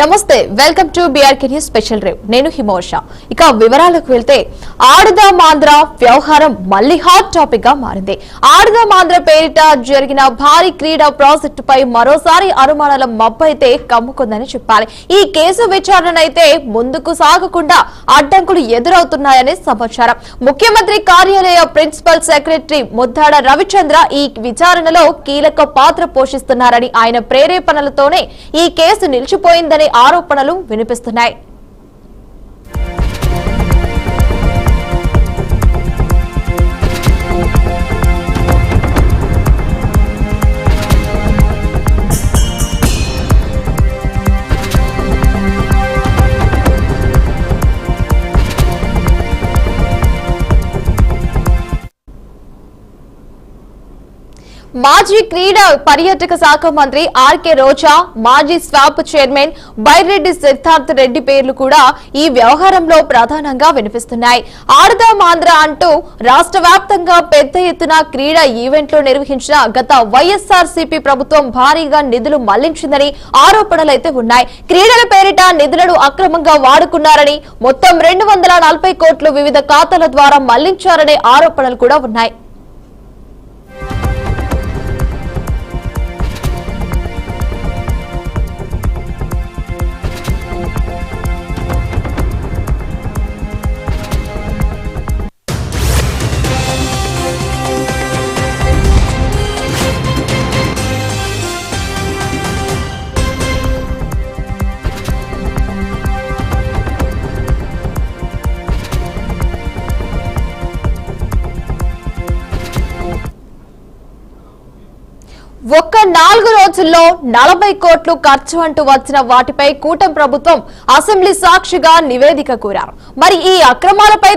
నమస్తే, welcome to BRK news special Rev. నేను హిమోష. ఇక వివరాలకు వెళ్తే ఆడుదాం ఆంధ్ర వ్యవహారం మళ్లీ హాట్ టాపిక్ గా మారింది. ఆడుదాం ఆంధ్ర పేరిట జరిగిన భారీ క్రీడా ప్రాజెక్టుపై మరోసారి అనుమానాల మబ్బైతే కమ్ముకుందని చెప్పాలి. ఈ కేసు విచారణనైతే ముందుకు సాగకుండా అడ్డంకులు ఎదురవుతున్నాయని సమాచారం. ముఖ్యమంత్రి కార్యాలయ ప్రిన్సిపల్ సెక్రటరీ ముద్దాడ రవిచంద్ర ఈ విచారణలో కీలక పాత్ర పోషిస్తున్నారని, ఆయన ప్రేరేపణలతోనే ఈ కేసు నిలిచిపోయిందనే ఆరోపణలు వినిపిస్తున్నాయి. మాజీ క్రీడా పర్యాటక శాఖ మంత్రి ఆర్కే రోజా, మాజీ స్వాప్ చైర్మన్ బైరెడ్డి సిద్ధార్థ్ రెడ్డి పేర్లు కూడా ఈ వ్యవహారంలో ప్రధానంగా వినిపిస్తున్నాయి. ఆడుదాం ఆంధ్ర అంటూ రాష్ట్ర వ్యాప్తంగా పెద్ద ఎత్తున క్రీడా ఈవెంట్లు నిర్వహించిన గత వైఎస్ఆర్సీపీ ప్రభుత్వం భారీగా నిధులు మళ్లించిందని ఆరోపణలైతే ఉన్నాయి. క్రీడల పేరిట నిధులను అక్రమంగా వాడుకున్నారని, మొత్తం 240 కోట్లు వివిధ ఖాతాల ద్వారా మళ్లించారనే ఆరోపణలు కూడా ఉన్నాయి. ఒక్క 4 రోజుల్లో 40 కోట్లు ఖర్చు అంటూ వచ్చిన వాటిపై కూటమి ప్రభుత్వం అసెంబ్లీ సాక్షిగా నివేదిక కోరారు. మరి ఈ అక్రమాలపై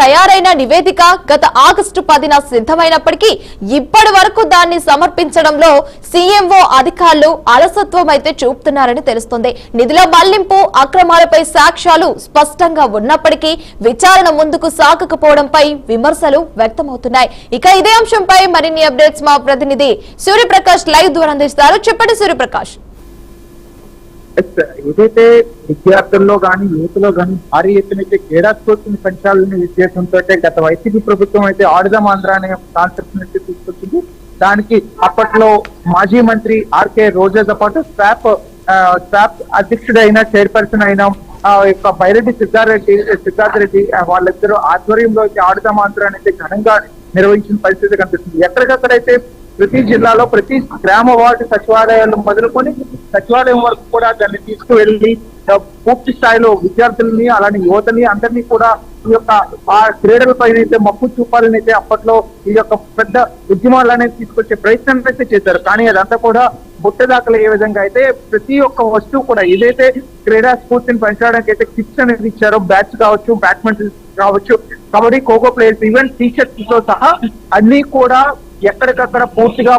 తయారైన నివేదిక గత ఆగస్టు 10న సిద్ధమైనప్పటికీ ఇప్పటి వరకు దాన్ని సమర్పించడంలో సీఎంఓ అధికారులు అలసత్వం అయితే చూపుతున్నారని తెలుస్తోంది. నిధుల మళ్లింపు అక్రమాలపై సాక్ష్యాలు స్పష్టంగా ఉన్నప్పటికీ విచారణ ముందుకు సాగకపోవడంపై విమర్శలు వ్యక్తమవుతున్నాయి. ఇక ఇదే అంశంపై మరిన్ని అప్డేట్స్ మా ప్రతినిధి సూర్యప్రకాష్ లైవ్ ద్వారా అందిస్తారు. చెప్పండి సూర్యప్రకాష్. ఏదైతే విద్యార్థుల్లో గానీ యువతలో గానీ భారీ ఎత్తున క్రీడా స్ఫూర్తిని పెంచాలనే ఉద్దేశంతో గత వైసీపీ ప్రభుత్వం అయితే ఆడుదాం ఆంధ్ర అనే కాన్సెప్ట్ నుంచి తీసుకొచ్చింది. దానికి అప్పట్లో మాజీ మంత్రి ఆర్కే రోజాతో పాటు స్వాప్ అధ్యక్షుడైన చైర్పర్సన్ అయిన యొక్క బైరెడ్డి సిద్ధార్థ్ రెడ్డి వాళ్ళిద్దరూ ఆధ్వర్యంలో అయితే ఆడుదాం ఆంధ్ర అనేది ఘనంగా నిర్వహించిన పరిస్థితి కనిపిస్తుంది. ఎక్కడికక్కడైతే ప్రతి జిల్లాలో ప్రతి గ్రామ వార్డు సచివాలయాలు మొదలుకొని సచివాలయం వరకు కూడా దాన్ని తీసుకువెళ్లి పూర్తి స్థాయిలో విద్యార్థులని అలానే యువతని అందరినీ కూడా ఈ యొక్క ఆ క్రీడల పైన అయితే మక్కువ చూపాలని అయితే అప్పట్లో ఈ యొక్క పెద్ద ఉద్యమాలు అనేది తీసుకొచ్చే ప్రయత్నం అయితే చేశారు. కానీ అదంతా కూడా బుట్టదాఖలు ఏ విధంగా అయితే ప్రతి ఒక్క వస్తువు కూడా ఏదైతే క్రీడా స్ఫూర్తిని పెంచడానికి అయితే కిట్స్ అనేది ఇచ్చారో, బ్యాట్స్ కావచ్చు, బ్యాడ్మింటన్ కావచ్చు, kabaddi, kho kho players, even T-shirts తో సహా అన్ని కూడా ఎక్కడికక్కడ పూర్తిగా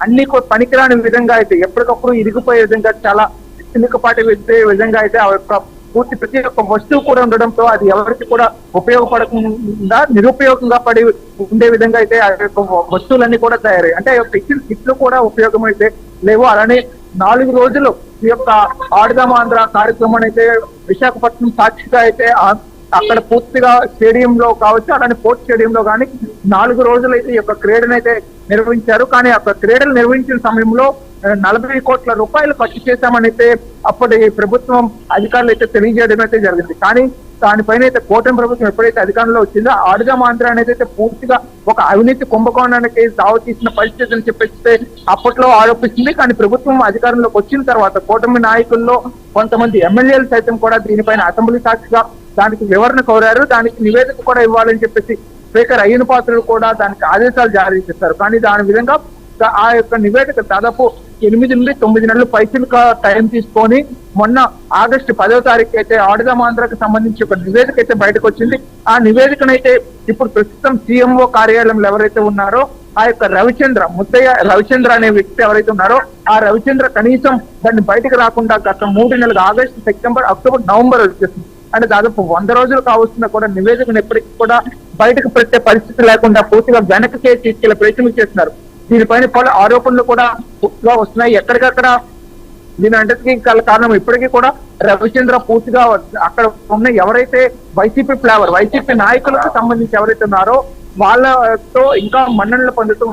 అన్ని పనికిరాని విధంగా అయితే ఎప్పటికప్పుడు ఇరిగిపోయే విధంగా చాలా చిన్నకపాటి పెట్టే విధంగా అయితే ఆ యొక్క పూర్తి ప్రతి ఒక్క వస్తువు కూడా ఉండడంతో అది ఎవరికి కూడా ఉపయోగపడకుండా నిరుపయోగంగా పడి ఉండే విధంగా అయితే ఆ యొక్క వస్తువులన్నీ కూడా తయారయ్యాయి. అంటే కిట్లు కూడా ఉపయోగం అయితే లేవు. అలానే 4 రోజులు ఈ యొక్క ఆడుదాం ఆంధ్ర కార్యక్రమాన్ని అయితే విశాఖపట్నం సాక్షిగా అయితే అక్కడ పూర్తిగా స్టేడియంలో కావచ్చు, అలానే పోర్ట్ స్టేడియంలో కానీ 4 రోజులు అయితే ఈ యొక్క క్రీడను అయితే నిర్వహించారు. కానీ ఆ క్రీడలు నిర్వహించిన సమయంలో 40 కోట్ల రూపాయలు ఖర్చు చేశామని అయితే అప్పటి ప్రభుత్వం అధికారులు అయితే తెలియజేయడం అయితే జరిగింది. కానీ దానిపైన అయితే కూటమి ప్రభుత్వం ఎప్పుడైతే అధికారంలో వచ్చిందో ఆడుదాం ఆంధ్ర అనేది అయితే పూర్తిగా ఒక అవినీతి కుంభకోణానికి దావ తీసిన పరిస్థితి అని చెప్పేస్తే అప్పట్లో ఆరోపిస్తుంది. కానీ ప్రభుత్వం అధికారంలోకి వచ్చిన తర్వాత కూటమి నాయకుల్లో కొంతమంది ఎమ్మెల్యేలు సైతం కూడా దీనిపైన అసెంబ్లీ సాక్షిగా దానికి వివరణ కోరారు. దానికి నివేదిక కూడా ఇవ్వాలని చెప్పేసి స్పీకర్ అయ్యన పాత్రులు కూడా దానికి ఆదేశాలు జారీ చేశారు. కానీ దాని విధంగా ఆ యొక్క నివేదిక దాదాపు 8 నుండి 9 నెలలు పైసలుగా టైం తీసుకొని మొన్న ఆగస్టు 10వ తారీఖు అయితే ఆడుదాం ఆంధ్రకి సంబంధించి ఒక నివేదిక అయితే బయటకు వచ్చింది. ఆ నివేదికనైతే ఇప్పుడు ప్రస్తుతం సీఎంఓ కార్యాలయంలో ఎవరైతే ఉన్నారో ఆ యొక్క రవిచంద్ర అనే వ్యక్తి ఎవరైతే ఉన్నారో ఆ రవిచంద్ర కనీసం దాన్ని బయటకు రాకుండా గత 3 నెలలు ఆగస్టు, సెప్టెంబర్, అక్టోబర్, నవంబర్ వచ్చేసింది. అంటే దాదాపు 100 రోజులు కావస్తున్నా కూడా నివేదికను ఎప్పటికీ కూడా బయటకు పెట్టే పరిస్థితి లేకుండా పూర్తిగా వెనక్కి తీసుకెళ్లే ప్రయత్నం చేస్తున్నారు. దీనిపైన పలు ఆరోపణలు కూడా వస్తున్నాయి. ఎక్కడికక్కడ దీని అంటే కారణం ఇప్పటికీ కూడా రవిచంద్ర పూర్తిగా అక్కడ ఉన్న ఎవరైతే వైసీపీ నాయకులకు సంబంధించి ఎవరైతే ఉన్నారో వాళ్ళతో ఇంకా మన్ననలు పొందుతూ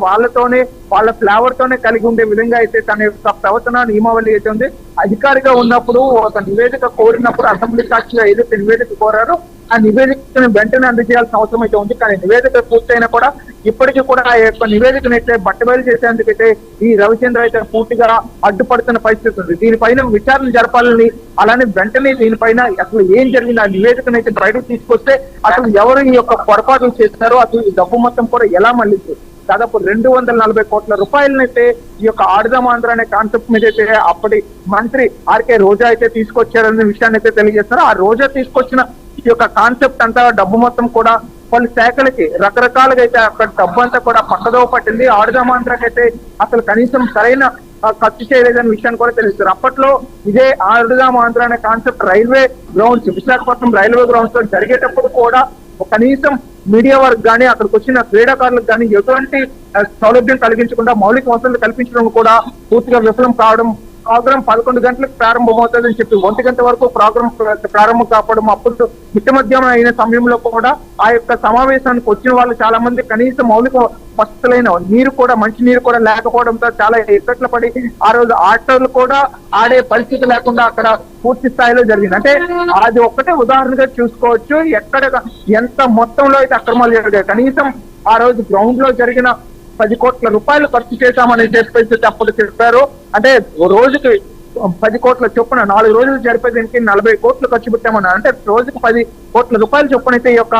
వాళ్ళ ఫ్లేవర్ తోనే కలిగి ఉండే విధంగా అయితే తన యొక్క ప్రవర్తన నియమావళి అయితే ఉంది. అధికారిగా ఉన్నప్పుడు ఒక నివేదిక కోరినప్పుడు అసెంబ్లీ సాక్షిగా ఏదైతే నివేదిక కోరారో ఆ నివేదికను వెంటనే అందజేయాల్సిన అవసరం అయితే ఉంది. కానీ నివేదిక పూర్తయినా కూడా ఇప్పటికీ కూడా ఆ యొక్క నివేదికను అయితే బట్టబయలు చేసేందుకైతే ఈ రవిచంద్ర అయితే పూర్తిగా అడ్డుపడుతున్న పరిస్థితి ఉంది. దీనిపైన విచారణ జరపాలని, అలానే వెంటనే దీనిపైన అసలు ఏం జరిగింది, ఆ నివేదికను అయితే బయటకు తీసుకొస్తే అసలు ఎవరు ఈ యొక్క పొరపాట్లు చేస్తున్నారో, అసలు ఈ డబ్బు మొత్తం కూడా ఎలా మళ్ళింది. దాదాపు 240 కోట్ల రూపాయలనైతే ఈ యొక్క ఆడుదాం ఆంధ్ర అనే కాన్సెప్ట్ మీద అయితే అప్పటి మంత్రి ఆర్కే రోజా అయితే తీసుకొచ్చారనే విషయాన్ని అయితే తెలియజేస్తున్నారు. ఆ రోజా తీసుకొచ్చిన ఈ యొక్క కాన్సెప్ట్ అంతా డబ్బు మొత్తం కూడా పలు శాఖలకి రకరకాలుగా అయితే అక్కడ డబ్బు అంతా కూడా పక్కదోవ పట్టింది. ఆడుదాం ఆంధ్రకైతే అసలు కనీసం సరైన ఖర్చు చేయలేదనే విషయాన్ని కూడా తెలుస్తారు. అప్పట్లో ఇదే ఆడుదాం ఆంధ్ర అనే concept railway grounds, Visakhapatnam railway grounds లో జరిగేటప్పుడు కూడా కనీసం మీడియా వర్క్ కానీ అక్కడికి వచ్చిన క్రీడాకారులకు కానీ ఎటువంటి సౌలభ్యం కలిగించకుండా మౌలిక వసతులు కల్పించడం కూడా పూర్తిగా విఫలం కావడం. ప్రోగ్రామ్ 11 గంటలకు ప్రారంభమవుతుందని చెప్పి 1 గంట వరకు ప్రోగ్రామ్ ప్రారంభం కావడం, అప్పుడు మిట్ట మధ్యాహ్నం అయిన సమయంలో కూడా ఆ యొక్క సమావేశానికి వచ్చిన వాళ్ళు చాలా మంది కనీసం మౌలిక వసతులైన నీరు కూడా, మంచి నీరు కూడా లేకపోవడంతో చాలా ఇక్కట్లు పడి ఆ రోజు ఆటలు కూడా ఆడే పరిస్థితి లేకుండా అక్కడ పూర్తి స్థాయిలో జరిగింది. అంటే అది ఒక్కటే ఉదాహరణగా చూసుకోవచ్చు ఎక్కడ ఎంత మొత్తంలో అయితే అక్రమాలు జరిగాయి. కనీసం ఆ రోజు గ్రౌండ్ లో జరిగిన 10 కోట్ల రూపాయలు ఖర్చు చేశామని చెప్పేసి అప్పుడు చెప్పారు. అంటే రోజుకి 10 కోట్ల చొప్పున 4 రోజులు జరిపేదానికి 40 కోట్లు ఖర్చు పెట్టామన్నారు. అంటే రోజుకి 10 కోట్ల రూపాయల చొప్పున అయితే ఈ యొక్క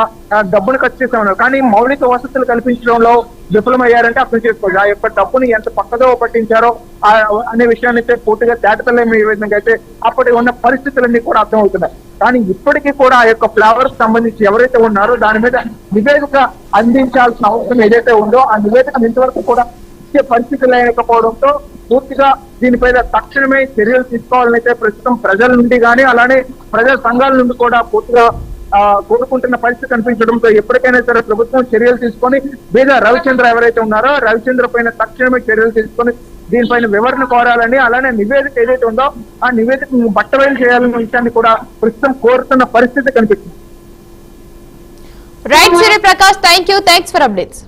డబ్బును ఖర్చు చేశామన్నారు. కానీ మౌలిక వసతులు కల్పించడంలో విఫలమయ్యారంటే అర్థం చేసుకోవచ్చు. ఆ యొక్క డబ్బుని ఎంత పక్కదో పట్టించారో అనే విషయాన్ని అయితే పూర్తిగా తేటతలేమి విధంగా అయితే అప్పటి ఉన్న పరిస్థితులన్నీ కూడా అర్థమవుతున్నాయి. కానీ ఇప్పటికీ కూడా ఆ యొక్క ఫ్లేవర్ సంబంధించి ఎవరైతే ఉన్నారో దాని మీద నివేదిక అందించాల్సిన అవసరం ఏదైతే ఉందో ఆ నివేదిక ఇంతవరకు కూడా ఇచ్చే పరిస్థితులు లేకపోవడంతో పూర్తిగా దీనిపైన తక్షణమే చర్యలు తీసుకోవాలని అయితే ప్రస్తుతం ప్రజల నుండి కానీ అలానే ప్రజా సంఘాల నుండి కూడా పూర్తిగా కోరుకుంటున్న పరిస్థితి కనిపించడంతో ఎప్పటికైనా సరే ప్రభుత్వం చర్యలు తీసుకొని బీద రవిచంద్ర ఎవరైతే ఉన్నారో రవిచంద్ర పైన తక్షణమే చర్యలు తీసుకొని దీనిపైన వివరణ కోరాలని, అలానే నివేదిక ఏదైతే ఉందో ఆ నివేదిక బట్టబయలు చేయాలనే విషయాన్ని కూడా ప్రస్తుతం కోరుతున్న పరిస్థితి కనిపిస్తుంది. Right Suryaprakash, thanks for updates.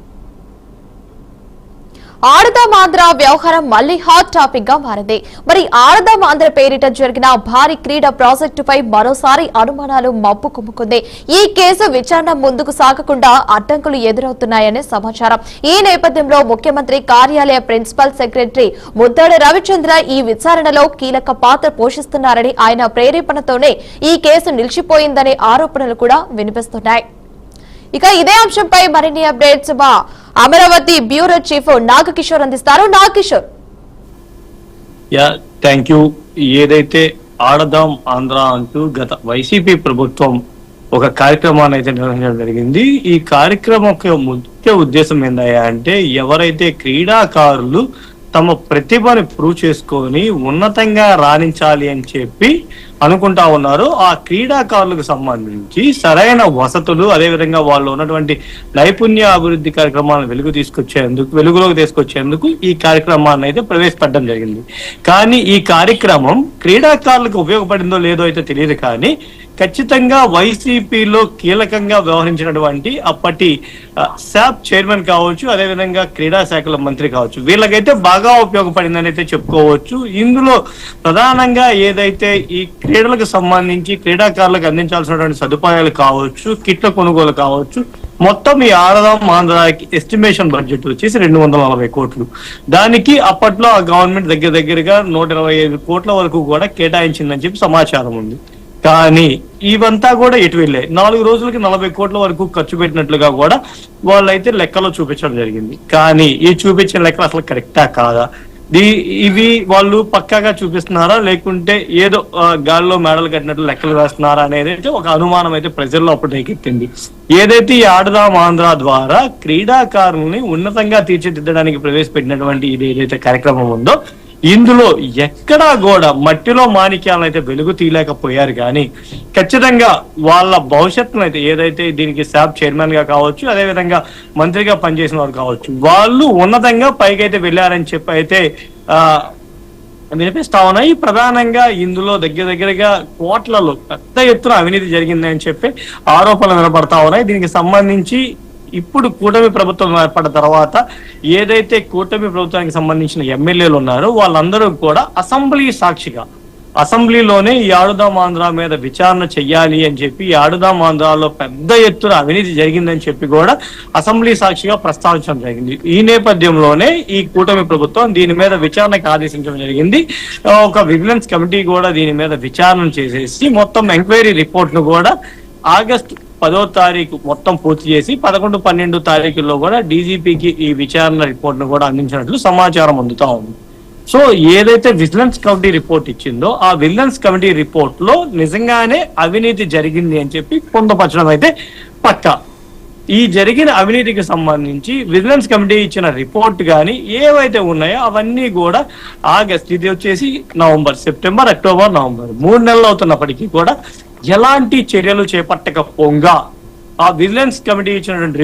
ఆడదాం ఆంధ్ర వ్యవహారం మళ్లీ హాట్ టాపిక్ గా మారింది. మరి ఆడదాం ఆంధ్ర పేరిట జరిగిన భారీ క్రీడా ప్రాజెక్టుపై మరోసారి అనుమానాలు మబ్బు కుమ్ముకుంది. ఈ కేసు విచారణ ముందుకు సాగకుండా అడ్డంకులు ఎదురవుతున్నాయనే సమాచారం. ఈ నేపథ్యంలో ముఖ్యమంత్రి కార్యాలయ ప్రిన్సిపల్ సెక్రటరీ ముద్దాడ రవిచంద్ర ఈ విచారణలో కీలక పాత్ర పోషిస్తున్నారని, ఆయన ప్రేరేపణతోనే ఈ కేసు నిలిచిపోయిందనే ఆరోపణలు కూడా వినిపిస్తున్నాయి. ఇక ఇదే అంశంపై మరిన్ని అప్డేట్స్ మా అమరావతి బ్యూరో చీఫ్ నాగకిషోర్ అందిస్తారు. నాగకిషోర్. Thank you. ఏదైతే ఆడదాం ఆంధ్ర అంటూ గత వైసీపీ ప్రభుత్వం ఒక కార్యక్రమాన్ని అయితే నిర్వహించడం జరిగింది. ఈ కార్యక్రమం యొక్క ముఖ్య ఉద్దేశం ఏందయ్యా అంటే ఎవరైతే క్రీడాకారులు తమ ప్రతిభని ప్రూవ్ చేసుకొని ఉన్నతంగా రాణించాలి అని చెప్పి అనుకుంటా ఉన్నారు, ఆ క్రీడాకారులకు సంబంధించి సరైన వసతులు, అదేవిధంగా వాళ్ళు ఉన్నటువంటి నైపుణ్య అభివృద్ధి కార్యక్రమాలను వెలుగులోకి తీసుకొచ్చేందుకు ఈ కార్యక్రమాన్ని అయితే ప్రవేశపెట్టడం జరిగింది. కానీ ఈ కార్యక్రమం క్రీడాకారులకు ఉపయోగపడిందో లేదో అయితే తెలియదు. కానీ ఖచ్చితంగా వైసీపీలో కీలకంగా వ్యవహరించినటువంటి అప్పటి శాప్ చైర్మన్ కావచ్చు, అదేవిధంగా క్రీడా శాఖల మంత్రి కావచ్చు, వీళ్ళకైతే బాగా ఉపయోగపడిందని అయితే చెప్పుకోవచ్చు. ఇందులో ప్రధానంగా ఏదైతే ఈ క్రీడలకు సంబంధించి క్రీడాకారులకు అందించాల్సినటువంటి సదుపాయాలు కావచ్చు, కిట్ల కొనుగోలు కావచ్చు, మొత్తం ఈ ఆడదాం ఆంధ్రాకి ఎస్టిమేషన్ బడ్జెట్ వచ్చేసి 240 కోట్లు. దానికి అప్పట్లో ఆ గవర్నమెంట్ దగ్గరగా 125 కోట్ల వరకు కూడా కేటాయించిందని చెప్పి సమాచారం ఉంది. కానీ ఇవంతా కూడా ఎటు వెళ్ళాయి. 4 రోజులకి 40 కోట్ల వరకు ఖర్చు పెట్టినట్లుగా కూడా వాళ్ళైతే లెక్కలో చూపించడం జరిగింది. కానీ ఈ చూపించిన లెక్కలు అసలు కరెక్టా కాదా, ఇవి వాళ్ళు పక్కాగా చూపిస్తున్నారా లేకుంటే ఏదో గాల్లో మేడలు కట్టినట్లు లెక్కలు వేస్తున్నారా అనేది అయితే ఒక అనుమానం అయితే ప్రజల్లో అప్పుడు రేకెత్తింది. ఏదైతే ఈ ఆడదాం ఆంధ్ర ద్వారా క్రీడాకారుల్ని ఉన్నతంగా తీర్చిదిద్దడానికి ప్రవేశపెట్టినటువంటి ఇది ఏదైతే కార్యక్రమం ఉందో ఇందులో ఎక్కడా కూడా మట్టిలో మాణిక్యాలను అయితే వెలుగు తీయలేకపోయారు. కానీ ఖచ్చితంగా వాళ్ళ భవిష్యత్తును అయితే ఏదైతే దీనికి శాప్ చైర్మన్ గా కావచ్చు, అదేవిధంగా మంత్రిగా పనిచేసిన వారు కావచ్చు, వాళ్ళు ఉన్నతంగా పైకైతే వెళ్ళారని చెప్పి అయితే వినిపిస్తా ఉన్నాయి. ప్రధానంగా ఇందులో దగ్గరగా కోట్లలో పెద్ద ఎత్తున అవినీతి జరిగింది అని చెప్పి ఆరోపణలు వినపడతా ఉన్నాయి. దీనికి సంబంధించి ఇప్పుడు కూటమి ప్రభుత్వం ఏర్పడిన తర్వాత ఏదైతే కూటమి ప్రభుత్వానికి సంబంధించిన ఎమ్మెల్యేలు ఉన్నారో వాళ్ళందరూ కూడా అసెంబ్లీ సాక్షిగా అసెంబ్లీలోనే ఈ ఆడుదాం ఆంధ్ర మీద విచారణ చెయ్యాలి అని చెప్పి ఈ ఆడుదాం ఆంధ్రాలో పెద్ద ఎత్తున అవినీతి జరిగిందని చెప్పి కూడా అసెంబ్లీ సాక్షిగా ప్రస్తావించడం జరిగింది. ఈ నేపథ్యంలోనే ఈ కూటమి ప్రభుత్వం దీని మీద విచారణకు ఆదేశించడం జరిగింది. ఒక విజిలెన్స్ కమిటీ కూడా దీని మీద విచారణ చేసేసి మొత్తం ఎంక్వైరీ రిపోర్ట్ ను కూడా ఆగస్టు 10వ తారీఖు మొత్తం పూర్తి చేసి 11, 12 తారీఖుల్లో కూడా డీజీపీకి ఈ విచారణ రిపోర్ట్ ను కూడా అందించినట్లు సమాచారం అందుతా ఉంది. సో ఏదైతే విజిలెన్స్ కమిటీ రిపోర్ట్ ఇచ్చిందో ఆ విజిలెన్స్ కమిటీ రిపోర్ట్ లో నిజంగానే అవినీతి జరిగింది అని చెప్పి పొందుపరచడం అయితే పక్కా. ఈ జరిగిన అవినీతికి సంబంధించి విజిలెన్స్ కమిటీ ఇచ్చిన రిపోర్ట్ కానీ ఏవైతే ఉన్నాయో అవన్నీ కూడా ఆగస్ట్, ఇది వచ్చేసి నవంబర్, సెప్టెంబర్, అక్టోబర్, నవంబర్ 3 నెలలు అవుతున్నప్పటికీ కూడా ఎలాంటి చర్యలు చేపట్టకపోగా ఆ విజిలెన్స్ కమిటీ ఇచ్చినటువంటి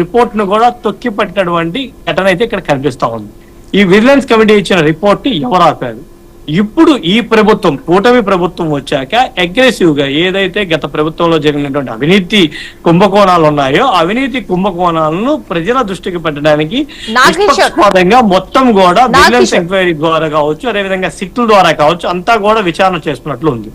రిపోర్ట్ ను కూడా తొక్కిపట్టినటువంటి ఘటన అయితే ఇక్కడ కనిపిస్తా ఉంది. ఈ విజిలెన్స్ కమిటీ ఇచ్చిన రిపోర్ట్ ఎవరు ఆపారు? ఇప్పుడు ఈ ప్రభుత్వం, కూటమి ప్రభుత్వం వచ్చాక అగ్రెసివ్ గా ఏదైతే గత ప్రభుత్వంలో జరిగినటువంటి అవినీతి కుంభకోణాలు ఉన్నాయో అవినీతి కుంభకోణాలను ప్రజల దృష్టికి పెట్టడానికి నిష్పక్షపాతంగా మొత్తం కూడా విజిలెన్స్ ఎంక్వైరీ ద్వారా కావచ్చు, అదేవిధంగా సిట్ల ద్వారా కావచ్చు, అంతా కూడా విచారణ చేస్తున్నట్లు ఉంది.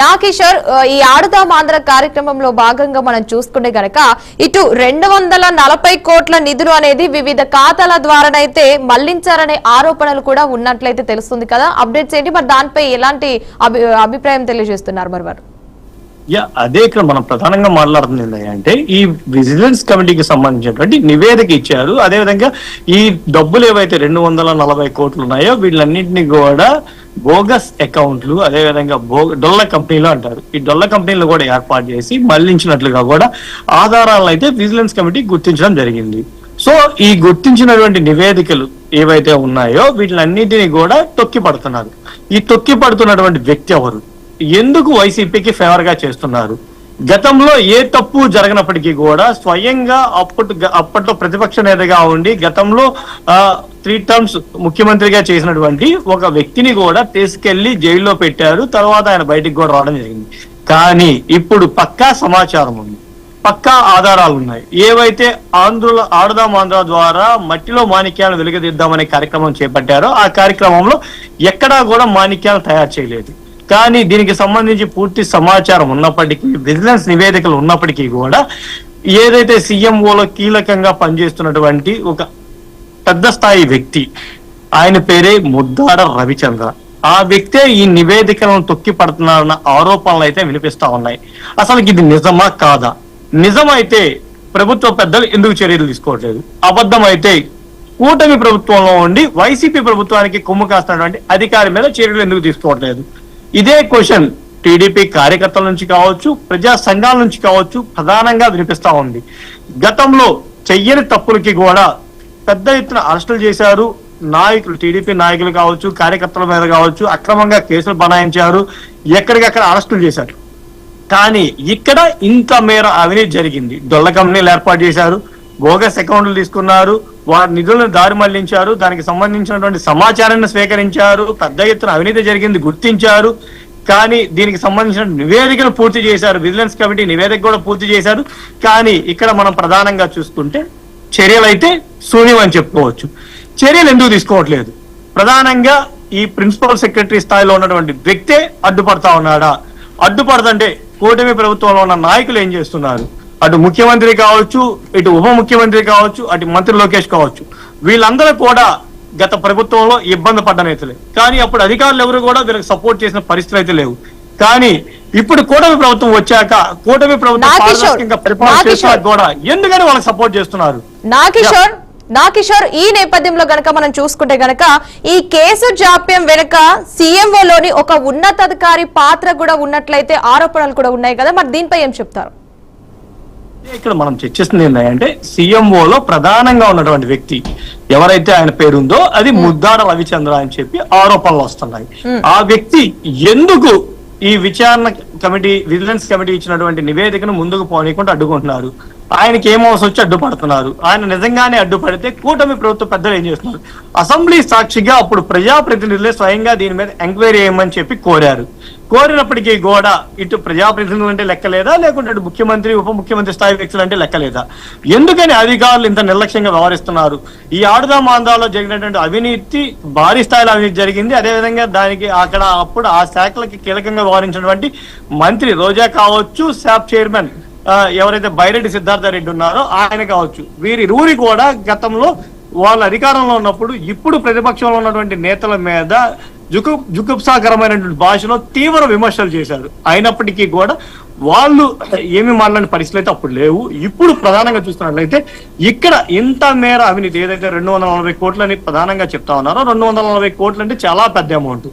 నాకిషోర్, ఈ ఆడుదాం ఆంధ్ర కార్యక్రమంలో భాగంగా మనం చూసుకుంటే గనక ఇటు 240 కోట్ల నిధులు అనేది వివిధ ఖాతాల ద్వారానైతే మళ్లించారనే ఆరోపణలు కూడా ఉన్నట్లయితే తెలుస్తుంది కదా. అప్డేట్స్ ఏంటి మరి, దానిపై ఎలాంటి అభిప్రాయం తెలియజేస్తున్నారు మరి వారు? అదే ఇక్కడ మనం ప్రధానంగా మాట్లాడుతుంది అంటే ఈ విజిలెన్స్ కమిటీకి సంబంధించినటువంటి నివేదిక ఇచ్చారు. అదేవిధంగా ఈ డబ్బులు ఏవైతే 240 కోట్లు ఉన్నాయో వీళ్ళన్నింటినీ కూడా బోగస్ అకౌంట్లు, అదేవిధంగా డొల్ల కంపెనీలు అంటారు, ఈ డొల్ల కంపెనీలు కూడా ఏర్పాటు చేసి మళ్లించినట్లుగా కూడా ఆధారాలను అయితే విజిలెన్స్ కమిటీ గుర్తించడం జరిగింది. సో ఈ గుర్తించినటువంటి నివేదికలు ఏవైతే ఉన్నాయో వీటిలన్నింటినీ కూడా తొక్కిపడుతున్నారు. ఈ తొక్కిపడుతున్నటువంటి వ్యక్తి ఎవరు? ఎందుకు వైసీపీకి ఫేవర్ గా చేస్తున్నారు? గతంలో ఏ తప్పు జరగనప్పటికీ కూడా స్వయంగా అప్పట్లో ప్రతిపక్ష నేతగా ఉండి గతంలో 3 టర్మ్స్ ముఖ్యమంత్రిగా చేసినటువంటి ఒక వ్యక్తిని కూడా తీసుకెళ్లి జైల్లో పెట్టారు. తర్వాత ఆయన బయటికి కూడా రావడం జరిగింది. కానీ ఇప్పుడు పక్కా సమాచారం ఉంది, పక్కా ఆధారాలు ఉన్నాయి. ఏవైతే ఆడుదాం ఆంధ్ర ద్వారా మట్టిలో మాణిక్యాలను వెలుగదిద్దామనే కార్యక్రమం చేపట్టారో ఆ కార్యక్రమంలో ఎక్కడా కూడా మాణిక్యాలు తయారు చేయలేదు. కానీ దీనికి సంబంధించి పూర్తి సమాచారం ఉన్నప్పటికీ, విజిలెన్స్ నివేదికలు ఉన్నప్పటికీ కూడా ఏదైతే సీఎంఓలో కీలకంగా పనిచేస్తున్నటువంటి ఒక పెద్ద స్థాయి వ్యక్తి, ఆయన పేరే ముద్దాడ రవిచంద్ర, ఆ వ్యక్తే ఈ నివేదికలను తొక్కి పడుతున్నారన్న ఆరోపణలు అయితే వినిపిస్తా ఉన్నాయి. అసలు ఇది నిజమా కాదా? నిజమైతే ప్రభుత్వ పెద్దలు ఎందుకు చర్యలు తీసుకోవట్లేదు? అబద్ధం అయితే కూటమి ప్రభుత్వంలో ఉండి వైసీపీ ప్రభుత్వానికి కొమ్ము కాస్తున్నటువంటి అధికారి మీద చర్యలు ఎందుకు తీసుకోవట్లేదు? ఇదే క్వశ్చన్ టీడీపీ కార్యకర్తల నుంచి కావచ్చు, ప్రజా సంఘాల నుంచి కావచ్చు ప్రధానంగా వినిపిస్తా ఉంది. గతంలో చెయ్యని తప్పులకి కూడా పెద్ద ఎత్తున అరెస్టులు చేశారు. నాయకులు, టీడీపీ నాయకులు కావచ్చు, కార్యకర్తల మీద కావచ్చు అక్రమంగా కేసులు బనాయించారు, ఎక్కడికక్కడ అరెస్టులు చేశారు. కానీ ఇక్కడ ఇంత మేర అవినీతి జరిగింది. డొల్ల కంపెనీలు ఏర్పాటు చేశారు, బోగస్ అకౌంట్లు తీసుకున్నారు, వారి నిధులను దారి మళ్లించారు, దానికి సంబంధించినటువంటి సమాచారాన్ని స్వీకరించారు, పెద్ద ఎత్తున అవినీతి జరిగింది గుర్తించారు. కానీ దీనికి సంబంధించిన నివేదికలు పూర్తి చేశారు, విజిలెన్స్ కమిటీ నివేదిక కూడా పూర్తి చేశారు. కానీ ఇక్కడ మనం ప్రధానంగా చూసుకుంటే చర్యలు అయితే శూన్యం అని చెప్పుకోవచ్చు. చర్యలు ఎందుకు తీసుకోవట్లేదు? ప్రధానంగా ఈ ప్రిన్సిపల్ సెక్రటరీ స్థాయిలో ఉన్నటువంటి వ్యక్తే అడ్డుపడతా ఉన్నాడా? అడ్డుపడదంటే కూటమి ప్రభుత్వంలో ఉన్న నాయకులు ఏం చేస్తున్నారు? అటు ముఖ్యమంత్రి కావచ్చు, ఇటు ఉప ముఖ్యమంత్రి కావచ్చు, అటు మంత్రి లోకేష్ కావచ్చు, వీళ్ళందరూ కూడా గత ప్రభుత్వంలో ఇబ్బంది పడ్డ నేతలే. కానీ అప్పుడు అధికారులు ఎవరు కూడా వీళ్ళకి సపోర్ట్ చేసిన పరిస్థితులు అయితే లేవు. కానీ ఇప్పుడు కూటమి ప్రభుత్వం వచ్చాక కూటమి ప్రభుత్వం పరిపాలన చేసినా కూడా ఎందుకని వాళ్ళకి సపోర్ట్ చేస్తున్నారు? నాకిషోర్, ఈ నేపథ్యంలో గనక మనం చూసుకుంటే గనక ఈ కేసు జాప్యం వెనుక సీఎంఓలోని ఒక ఉన్నతాధికారి పాత్ర కూడా ఉన్నట్లయితే ఆరోపణలు కూడా ఉన్నాయి కదా, మరి దీనిపై ఏం చెప్తారు? ఇక్కడ మనం చర్చిస్తుంది ఏంటంటే సీఎంఓలో ప్రధానంగా ఉన్నటువంటి వ్యక్తి ఎవరైతే ఆయన పేరుందో అది ముద్దాడ రవిచంద్ర అని చెప్పి ఆరోపణలు వస్తున్నాయి. ఆ వ్యక్తి ఎందుకు ఈ విచారణ కమిటీ, విజిలెన్స్ కమిటీ ఇచ్చినటువంటి నివేదికను ముందుకు పోనీయకుండా అడ్డుకుంటున్నారు? ఆయనకి ఏం అవసరం వచ్చి అడ్డుపడుతున్నారు. ఆయన నిజంగానే అడ్డుపడితే కూటమి ప్రభుత్వ పెద్దలు ఏం చేస్తున్నారు? అసెంబ్లీ సాక్షిగా అప్పుడు ప్రజాప్రతినిధులే స్వయంగా దీని మీద ఎంక్వైరీ చేయమని చెప్పి కోరారు. కోరినప్పటికీ కూడా ఇటు ప్రజాప్రతినిధులు అంటే లెక్కలేదా, లేకుంటే అటు ముఖ్యమంత్రి ఉప ముఖ్యమంత్రి స్థాయి వ్యక్తులు అంటే లెక్కలేదా? ఎందుకని అధికారులు ఇంత నిర్లక్ష్యంగా వ్యవహరిస్తున్నారు? ఈ ఆడుదాం ఆంధ్రాలో జరిగినటువంటి అవినీతి భారీ స్థాయిలో అవినీతి జరిగింది. అదేవిధంగా దానికి అప్పుడు ఆ శాఖలకి కీలకంగా వ్యవహరించినటువంటి మంత్రి రోజా కావచ్చు, శాప్ చైర్మన్ ఎవరైతే బైరెడ్డి సిద్ధార్థ రెడ్డి ఉన్నారో ఆయన కావచ్చు, వీరిరువురి కూడా గతంలో వాళ్ళ అధికారంలో ఉన్నప్పుడు ఇప్పుడు ప్రతిపక్షంలో ఉన్నటువంటి నేతల మీద జుగుప్సాకరమైనటువంటి భాషలో తీవ్ర విమర్శలు చేశారు. అయినప్పటికీ కూడా వాళ్ళు ఏమి మాట్లాడిన పరిస్థితులు అయితే అప్పుడు లేవు. ఇప్పుడు ప్రధానంగా చూస్తున్నట్లయితే ఇక్కడ ఇంత మేర అవినీతి ఏదైతే 240 కోట్లని ప్రధానంగా చెప్తా ఉన్నారో, 240 కోట్లు అంటే చాలా పెద్ద అమౌంట్.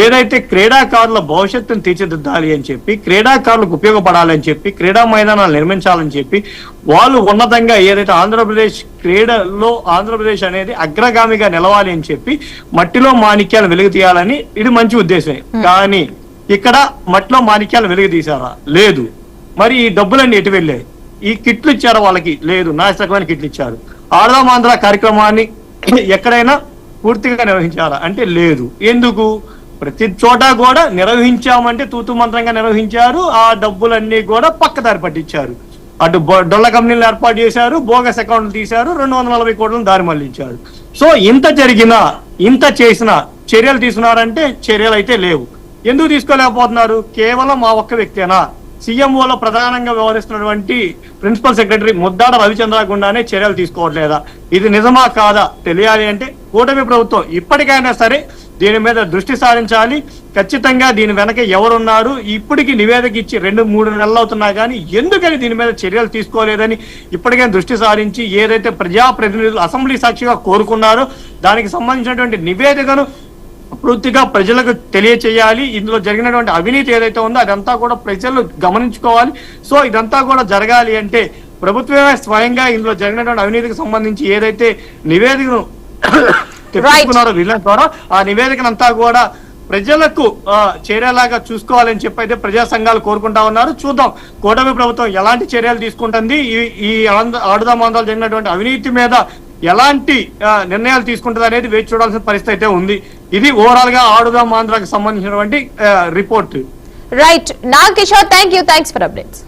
ఏదైతే క్రీడాకారుల భవిష్యత్తును తీర్చిదిద్దాలి అని చెప్పి, క్రీడాకారులకు ఉపయోగపడాలి అని చెప్పి, క్రీడా మైదానాలు నిర్మించాలని చెప్పి వాళ్ళు ఉన్నతంగా ఏదైతే ఆంధ్రప్రదేశ్ క్రీడలో ఆంధ్రప్రదేశ్ అనేది అగ్రగామిగా నిలవాలి అని చెప్పి మట్టిలో మాణిక్యాలు వెలుగు తీయాలని ఇది మంచి ఉద్దేశమే. కానీ ఇక్కడ మట్టిలో మాణిక్యాలు వెలుగు తీశారా? లేదు. మరి ఈ డబ్బులన్నీ ఎటు వెళ్ళాయి? ఈ కిట్లు ఇచ్చారా వాళ్ళకి? లేదు. నాశకమైన కిట్లు ఇచ్చారు. ఆడదాం ఆంధ్ర కార్యక్రమాన్ని ఎక్కడైనా పూర్తిగా నిర్వహించారా అంటే లేదు. ఎందుకు? ప్రతి చోట కూడా నిర్వహించామంటే తూతు మంత్రంగా నిర్వహించారు. ఆ డబ్బులన్నీ కూడా పక్కదారి పట్టించారు. అటు డొల్ల కంపెనీలు ఏర్పాటు చేశారు, బోగస్ అకౌంట్లు తీశారు, 240 కోట్లను దారి మళ్లించారు. సో ఇంత జరిగినా, ఇంత చేసినా చర్యలు తీసుకున్నారంటే చర్యలు అయితే లేవు. ఎందుకు తీసుకోలేకపోతున్నారు? కేవలం ఆ ఒక్క వ్యక్తేనా? సీఎంఓలో ప్రధానంగా వ్యవహరిస్తున్నటువంటి ప్రిన్సిపల్ సెక్రటరీ ముద్దాడ రవిచంద్ర గుండానే చర్యలు తీసుకోవట్లేదా? ఇది నిజమా కాదా తెలియాలి అంటే కూటమి ప్రభుత్వం ఇప్పటికైనా సరే దీని మీద దృష్టి సారించాలి. ఖచ్చితంగా దీని వెనక ఎవరున్నారు? ఇప్పటికి నివేదిక ఇచ్చి 2-3 నెలలు అవుతున్నా కానీ ఎందుకని దీని మీద చర్యలు తీసుకోలేదని ఇప్పటికైనా దృష్టి సారించి ఏదైతే ప్రజాప్రతినిధులు అసెంబ్లీ సాక్షిగా కోరుకున్నారో దానికి సంబంధించినటువంటి నివేదికను పూర్తిగా ప్రజలకు తెలియచేయాలి. ఇందులో జరిగినటువంటి అవినీతి ఏదైతే ఉందో అదంతా కూడా ప్రజలు గమనించుకోవాలి. సో ఇదంతా కూడా జరగాలి అంటే ప్రభుత్వమే స్వయంగా ఇందులో జరిగినటువంటి అవినీతికి సంబంధించి ఏదైతే నివేదికను తెప్పించుకున్నారో రిలయన్స్ ద్వారా ఆ నివేదికనంతా కూడా ప్రజలకు చేరేలాగా చూసుకోవాలని చెప్పి అయితే ప్రజా సంఘాలు కోరుకుంటా ఉన్నారు. చూద్దాం కూటమి ప్రభుత్వం ఎలాంటి చర్యలు తీసుకుంటుంది, ఈ ఆడుదాం ఆంధ్రాలో జరిగినటువంటి అవినీతి మీద ఎలాంటి నిర్ణయాలు తీసుకుంటుంది అనేది వేచి చూడాల్సిన పరిస్థితి అయితే ఉంది. ఇది ఓవరాల్ గా ఆడుదాం ఆంధ్రాకి సంబంధించినటువంటి report. Right Nag Kishore, thanks for updates.